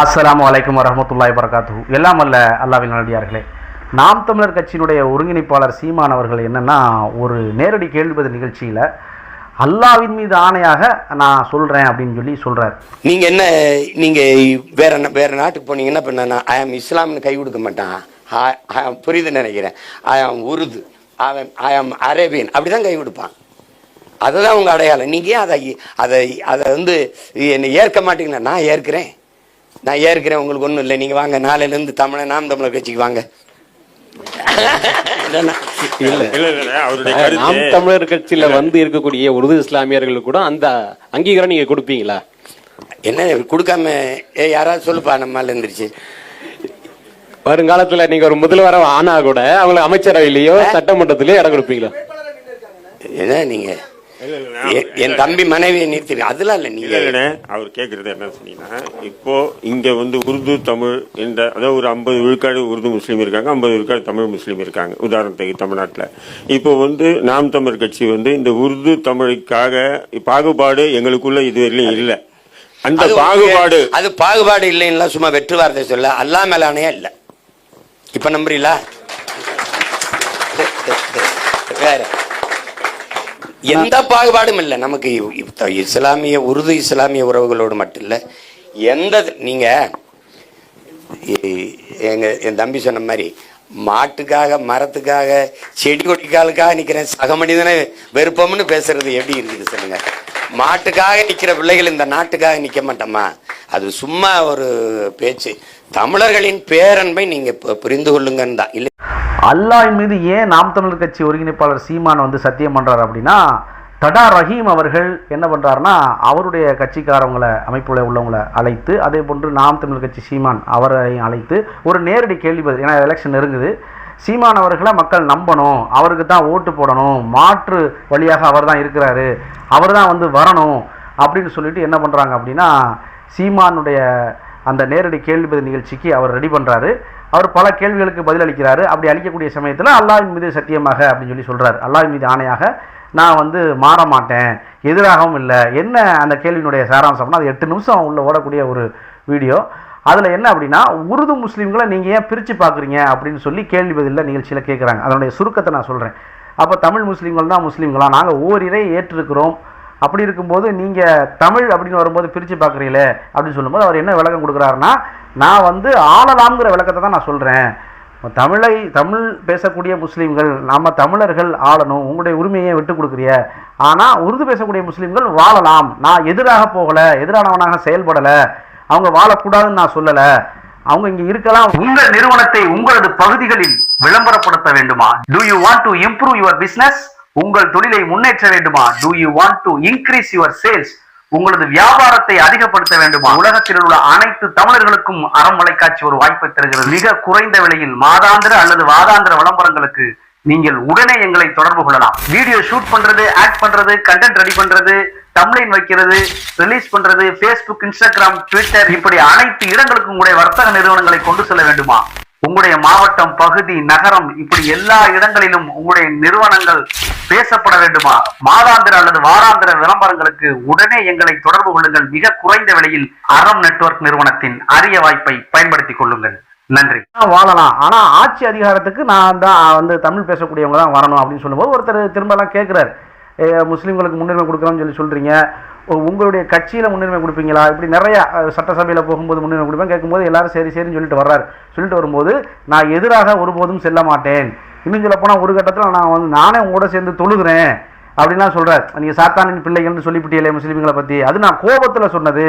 அஸ்ஸலாமு அலைக்கும் வரஹ்மத்துல்லாஹி வபரகாத்துஹு. எல்லாம் அல்ல அல்லாஹ்வின் நல்லடியார்களே, நாம் தமிழர் கட்சியினுடைய ஒருங்கிணைப்பாளர் சீமான் அவர்கள் என்னன்னா, ஒரு நேரடி கேள்வி பதில் நிகழ்ச்சியில் அல்லாஹ்வின் மீது ஆணையாக நான் சொல்கிறேன் அப்படின்னு சொல்லி சொல்கிறார். நீங்கள் என்ன, நீங்கள் வேற நாட்டுக்கு போனீங்கன்னா இப்போ நான் ஐ ஆம் இஸ்லாம்னு கை கொடுக்க மாட்டான். ஐ ஆம் புரியுதுன்னு நினைக்கிறேன். ஐ ஆம் உருது, ஐ ஆம் அரேபியன், அப்படி தான் கை கொடுப்பான். அதுதான் உங்கள் அடையாளம். நீங்கள் அதை அதை அதை வந்து என்னை ஏற்க மாட்டீங்கன்னா நான் ஏற்கிறேன், உங்களுக்கு ஒன்றும் இல்லை, நீங்கள் வாங்க, நாளையிலேருந்து நாம் தமிழர் கட்சிக்கு வாங்க. நாம் தமிழர் கட்சியில வந்து இருக்கக்கூடிய உருது இஸ்லாமியர்களுக்கு கூட அந்த அங்கீகாரம் நீங்க கொடுப்பீங்களா? என்ன கொடுக்காம யாராவது சொல்லுப்பா, நம்மால இருந்துருச்சு. வருங்காலத்துல நீங்க ஒரு முதல்வர ஆனா கூட அவங்களுக்கு அமைச்சரவையிலேயோ சட்டமன்றத்திலேயோ இடம் கொடுப்பீங்களா? என்ன நீங்க என் தம்பி மனைவியை நிறுத்தி அதெல்லாம் இல்லை. நீங்க அவர் கேட்கறது என்ன சொன்னீங்கன்னா, இப்போ இங்க வந்து உருது தமிழ் என்ற, அதாவது ஒரு 50 விழுக்காடு உருது முஸ்லீம் இருக்காங்க, 50 விழுக்காடு தமிழ் முஸ்லீம் இருக்காங்க. உதாரணத்துக்கு தமிழ்நாட்டில் இப்போ வந்து நாம் தமிழர் கட்சி வந்து இந்த உருது தமிழுக்காக பாகுபாடு எங்களுக்குள்ள இதுவரையிலும் இல்லை. அந்த பாகுபாடு இல்லைன்னா சும்மா வெற்று வார்த்தை சொல்ல, அல்லா மேலானையா இல்லை. இப்ப நம்புறீங்களா? வேற எந்த பாகுபாடும் இல்லை நமக்கு. உருது இஸ்லாமிய உறவுகளோடு மட்டும் இல்லை, எந்த நீங்க என் தம்பி சொன்ன மாதிரி மாட்டுக்காக, மரத்துக்காக, செடி கொடிக்காலுக்காக நிக்கிறேன் சக மனிதனை வெறுப்போம்னு பேசுறது எப்படி இருக்குது சொல்லுங்க? மாட்டுக்காக நிக்கிற பிள்ளைகள் இந்த நாட்டுக்காக நிக்க மாட்டோமா? அது சும்மா ஒரு பேச்சு. தமிழர்களின் பேரன்பை நீங்க புரிந்து கொள்ளுங்கன்னு தான். இல்லை, அல்லாஹ்வின் மீது ஏன் நாம் தமிழர் கட்சி ஒருங்கிணைப்பாளர் சீமான் வந்து சத்தியம் பண்றாரு அப்படின்னா, தடா ரஹீம் அவர்கள் என்ன பண்றாருன்னா, அவருடைய கட்சிக்காரவங்களை, அமைப்புல உள்ளவங்களை அழைத்து, அதே போன்று நாம் தமிழர் கட்சி சீமான் அவரையும் அழைத்து ஒரு நேரடி கேள்வி பதில். ஏன்னா எலெக்ஷன் நெருங்குது, சீமான் அவர்களை மக்கள் நம்பணும், அவருக்கு தான் ஓட்டு போடணும், மாற்று வழியாக அவர் தான் இருக்கிறாரு, அவர் தான் வந்து வரணும் அப்படின்னு சொல்லிட்டு என்ன பண்ணுறாங்க அப்படின்னா, சீமானுடைய அந்த நேரடி கேள்வி பதில் நிகழ்ச்சிக்கு அவர் ரெடி பண்ணுறாரு. அவர் பல கேள்விகளுக்கு பதிலளிக்கிறாரு. அப்படி அளிக்கக்கூடிய சமயத்தில் அல்லாஹ்வின் மீது சத்தியமாக அப்படின்னு சொல்லி சொல்கிறார். அல்லாஹ்வின் மீது ஆணையாக நான் வந்து மாற மாட்டேன், எதிராகவும் இல்லை. என்ன அந்த கேள்வியினுடைய சாராம்சம்னா, அது 8 நிமிஷம் உள்ள ஓடக்கூடிய ஒரு வீடியோ. அதில் என்ன அப்படின்னா, உருது முஸ்லீம்களை நீங்கள் ஏன் பிரித்து பார்க்குறீங்க அப்படின்னு சொல்லி கேள்வி பதிலில் நிகழ்ச்சியில் கேட்குறாங்க. அதனுடைய சுருக்கத்தை நான் சொல்கிறேன். அப்போ தமிழ் முஸ்லீம்கள் தான் முஸ்லீம்களா, நாங்கள் ஓரிரை ஏற்றிருக்கிறோம், அப்படி இருக்கும்போது நீங்கள் தமிழ் அப்படின்னு வரும்போது பிரித்து பார்க்குறீங்களே அப்படின்னு சொல்லும்போது அவர் என்ன விளக்கம் கொடுக்குறாருன்னா, நான் வந்து ஆளலாம்ங்கிற விளக்கத்தை தான் நான் சொல்கிறேன். தமிழ் பேசக்கூடிய முஸ்லீம்கள், நம்ம தமிழர்கள் ஆளணும், உங்களுடைய உரிமையை விட்டு கொடுக்குறிய, ஆனால் உருது பேசக்கூடிய முஸ்லீம்கள் வாழலாம், நான் எதிராக போகலை, எதிரானவனாக செயல்படலை, அவங்க வாழக்கூடாதுன்னு நான் சொல்லலை, அவங்க இங்கே இருக்கலாம். உங்கள் நிறுவனத்தை உங்களது பகுதிகளில் விளம்பரப்படுத்த வேண்டுமா? Do you want to improve your business? உங்கள் தொழிலை முன்னேற்ற வேண்டுமா? Do you want to increase your sales? உங்களது வியாபாரத்தை அதிகப்படுத்த வேண்டுமா? உலகத்தில் உள்ள அனைத்து தமிழர்களுக்கும் அறம் வலைக்காட்சி ஒரு வாய்ப்பை தருகிறது. மிக குறைந்த விலையில் மாதாந்திர அல்லது வாதாந்திர விளம்பரங்களுக்கு நீங்கள் உடனே எங்களை தொடர்பு கொள்ளலாம். வீடியோ ஷூட் பண்றது, ஆக்ட் பண்றது, கண்டென்ட் ரெடி பண்றது, தம்ப்லைன் வைக்கிறது, ரிலீஸ் பண்றது, Facebook, Instagram, Twitter, இப்படி அனைத்து இடங்களுக்கும் உங்களுடைய வர்த்தக நிறுவனங்களை கொண்டு செல்ல வேண்டுமா? உங்களுடைய மாவட்டம், பகுதி, நகரம், இப்படி எல்லா இடங்களிலும் உங்களுடைய நிறுவனங்கள் பேசப்பட வேண்டுமா? மாதாந்திர அல்லது வாராந்திர விளம்பரங்களுக்கு உடனே எங்களை தொடர்பு கொள்ளுங்கள். மிக குறைந்த விலையில் அறம் நெட்வொர்க் நிறுவனத்தின் அரிய வாய்ப்பை பயன்படுத்திக் கொள்ளுங்கள். நன்றி. வாழலாம், ஆனா ஆட்சி அதிகாரத்துக்கு நான் தான் வந்து தமிழ் பேசக்கூடியவங்க தான் வரணும் அப்படின்னு சொல்லும்போது ஒருத்தர் திரும்பலாம் கேட்கிறார், முஸ்லீம்களுக்கு முன்னுரிமை கொடுக்குறோம்னு சொல்றீங்க, உங்களுடைய கட்சியில் முன்னுரிமை கொடுப்பீங்களா? இப்படி நிறைய சட்டசபையில் போகும்போது முன்னுரிமை கொடுப்பேன் கேட்கும்போது எல்லாரும் சரி சரின்னு சொல்லிட்டு வர்றாரு. சொல்லிட்டு வரும்போது நான் எதிராக ஒருபோதும் செல்ல மாட்டேன், இன்னும் சொல்ல போனால் ஒரு கட்டத்தில் நான் வந்து நானே உங்களோட சேர்ந்து தொழுகிறேன் அப்படின்லாம் சொல்கிறார். நீங்கள் சாத்தானின் பிள்ளைகள்னு சொல்லிவிட்டீங்களே முஸ்லீம்களை பற்றி, அது நான் கோபத்தில் சொன்னது,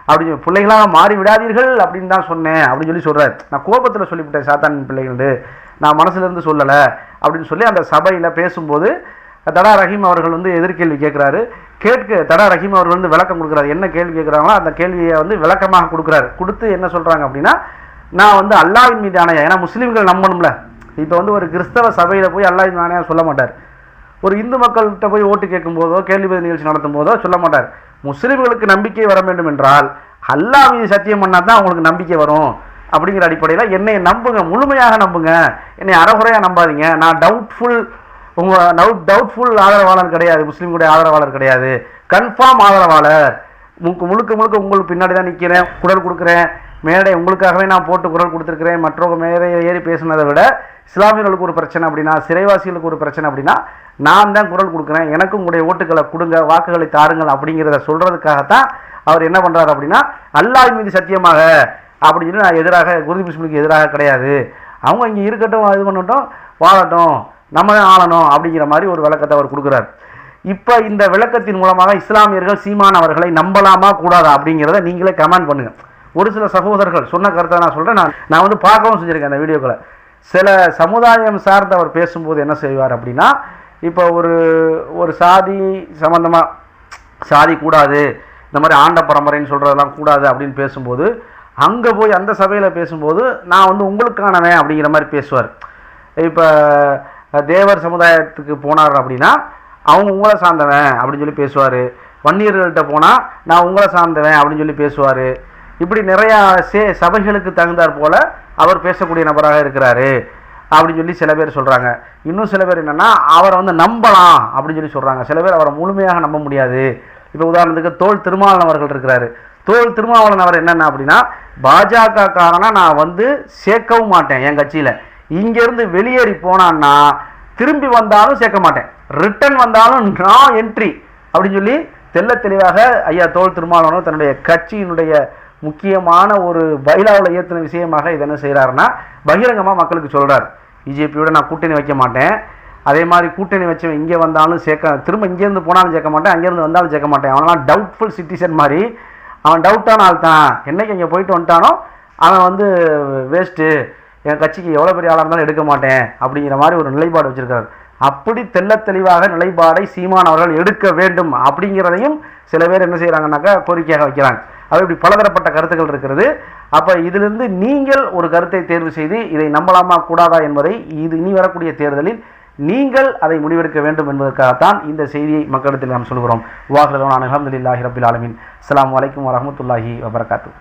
அப்படி பிள்ளைகளாக மாறி விடாதீர்கள் அப்படின்னு தான் சொன்னேன் அப்படின்னு சொல்லி சொல்கிறார். நான் கோபத்தில் சொல்லிவிட்டேன் சாத்தானின் பிள்ளைகள், நான் மனசுலேருந்து சொல்லலை அப்படின்னு சொல்லி அந்த சபையில் பேசும்போது தடா ரஹீம் அவர்கள் வந்து எதிர்கேள்வி கேட்குறாரு. தடா ரஹீம் அவர்கள் வந்து விளக்கம் கொடுக்குறாரு. என்ன கேள்வி கேட்குறாங்களோ அந்த கேள்வியை வந்து விளக்கமாக கொடுக்குறாரு. கொடுத்து என்ன சொல்கிறாங்க அப்படின்னா, நான் வந்து அல்லாஹ்வின் மீது ஆணையா, ஏன்னா முஸ்லீம்கள் நம்பணும்ல. இப்போ வந்து ஒரு கிறிஸ்தவ சபையில் போய் அல்லாஹ்வின் ஆணையா சொல்ல மாட்டார், ஒரு இந்து மக்கள்கிட்ட போய் ஓட்டு கேட்கும் போதோ கேள்வி பதில் நிகழ்ச்சி நடத்தும் போதோ சொல்ல மாட்டார். முஸ்லீம்களுக்கு நம்பிக்கை வர வேண்டும் என்றால் அல்லாஹ் மீது சத்தியம் பண்ணால் தான் அவங்களுக்கு நம்பிக்கை வரும் அப்படிங்கிற அடிப்படையில் என்னை நம்புங்க, முழுமையாக நம்புங்க, என்னை அறகுறையாக நம்பாதீங்க. நான் டவுட்ஃபுல் ஆதரவாளர் கிடையாது, முஸ்லீம்களுடைய ஆதரவாளர் கிடையாது, கன்ஃபார்ம் ஆதரவாளர், முழுக்க முழுக்க உங்களுக்கு பின்னாடி தான் நிற்கிறேன், குரல் கொடுக்குறேன், மேடை உங்களுக்காகவே நான் போட்டு குரல் கொடுத்துருக்கிறேன், மற்றவங்க மேடையில் ஏறி பேசுனதை விட இஸ்லாமியர்களுக்கு ஒரு பிரச்சனை அப்படின்னா, சிறைவாசிகளுக்கு ஒரு பிரச்சனை அப்படின்னா நான் தான் குரல் கொடுக்குறேன், எனக்கும் உங்களுடைய ஓட்டுகளை கொடுங்க, வாக்குகளை தாருங்கள் அப்படிங்கிறத சொல்கிறதுக்காகத்தான் அவர் என்ன பண்ணுறாரு அப்படின்னா, அல்லாஹ் மீது சத்தியமாக அப்படின்னு சொல்லி நான் எதிராக குர்து முஸ்லிமுக்கு எதிராக கிடையாது, அவங்க இங்கே இருக்கட்டும், இது பண்ணட்டும், வாழட்டும், நம்ம தான் ஆளணும் அப்படிங்கிற மாதிரி ஒரு விளக்கத்தை அவர் கொடுக்குறார். இப்போ இந்த விளக்கத்தின் மூலமாக இஸ்லாமியர்கள் சீமான் அவர்களை நம்பலாமா கூடாதா அப்படிங்கிறத நீங்களே கமெண்ட் பண்ணுங்கள். ஒரு சில சகோதரர்கள் சொன்ன கருத்தை நான் சொல்கிறேன், நான் வந்து பார்க்கவும் செஞ்சுருக்கேன் அந்த வீடியோக்களை. சில சமுதாயம் சார்ந்து அவர் பேசும்போது என்ன செய்வார் அப்படின்னா, இப்போ ஒரு சாதி சம்பந்தமாக சாதி கூடாது, இந்த மாதிரி ஆண்ட பரம்பரைன்னு சொல்கிறதெல்லாம் கூடாது அப்படின்னு பேசும்போது, அங்கே போய் அந்த சபையில் பேசும்போது நான் வந்து உங்களுக்கானவன் அப்படிங்கிற மாதிரி பேசுவார். இப்போ தேவர் சமுதாயத்துக்கு போனார் அப்படின்னா அவங்க உங்களை சார்ந்தவன் அப்படின்னு சொல்லி பேசுவார். வன்னியர்கள்ட்ட போனால் நான் உங்களை சார்ந்தவன் அப்படின்னு சொல்லி பேசுவார். இப்படி நிறையா சபைகளுக்கு தகுந்தாற் போல் அவர் பேசக்கூடிய நபராக இருக்கிறாரு அப்படின்னு சொல்லி சில பேர் சொல்கிறாங்க. இன்னும் சில பேர் என்னென்னா அவரை வந்து நம்பலாம் அப்படின்னு சொல்லி சொல்கிறாங்க. சில பேர் அவரை முழுமையாக நம்ப முடியாது. இப்போ உதாரணத்துக்கு தோல் திருமாவளவன் அவர்கள் இருக்கிறாரு. தோல் திருமாவளவன் அவர் என்னென்ன அப்படின்னா, பாஜக காரனா நான் வந்து சேர்க்கவும் மாட்டேன் என் கட்சியில், இங்கேருந்து வெளியேறி போனான்னா திரும்பி வந்தாலும் சேர்க்க மாட்டேன், ரிட்டன் வந்தாலும் நான் என்ட்ரி அப்படின்னு சொல்லி தெல்ல தெளிவாக ஐயா தோல் திருமாவளவன் தன்னுடைய கட்சியினுடைய முக்கியமான ஒரு பைலாவில் ஏற்றின விஷயமாக இதை என்ன செய்கிறாருன்னா பகிரங்கமாக மக்களுக்கு சொல்கிறார். பிஜேபியோட நான் கூட்டணி வைக்க மாட்டேன், அதே மாதிரி கூட்டணி வச்சவன் இங்கே வந்தாலும் திரும்ப இங்கேருந்து போனாலும் சேர்க்க மாட்டேன், அங்கேருந்து வந்தாலும் சேர்க்க மாட்டேன். அவனெல்லாம் டவுட்ஃபுல் சிட்டிசன் மாதிரி, அவன் டவுட்டான ஆள் தான், என்னைக்கு இங்கே போயிட்டு வந்துட்டானோ அவன் வந்து வேஸ்ட்டு, என் கட்சிக்கு எவ்வளோ பெரிய ஆளாக இருந்தாலும் எடுக்க மாட்டேன் அப்படிங்கிற மாதிரி ஒரு நிலைப்பாடு வச்சுருக்காரு. அப்படி தெல்ல தெளிவாக நிலைப்பாடை சீமான் அவர்கள் எடுக்க வேண்டும் அப்படிங்கிறதையும் சில பேர் என்ன செய்கிறாங்கன்னாக்கா கோரிக்கையாக வைக்கிறாங்க. அது இப்படி பலதரப்பட்ட கருத்துக்கள் இருக்கிறது. அப்போ இதிலிருந்து நீங்கள் ஒரு கருத்தை தேர்வு செய்து இதை நம்பலாமா கூடாதா என்பதை இனி வரக்கூடிய தேர்தலில் நீங்கள் அதை முடிவெடுக்க வேண்டும் என்பதற்காகத்தான் இந்த செய்தியை மக்களிடத்தில் நாம் சொல்கிறோம். வாஹிரு தஅவானா அல்ஹம்துலில்லாஹி ரப்பில் ஆலமீன். அஸ்ஸலாமு அலைக்கும் வரஹ்மத்துல்லாஹி வபரகாத்துஹு.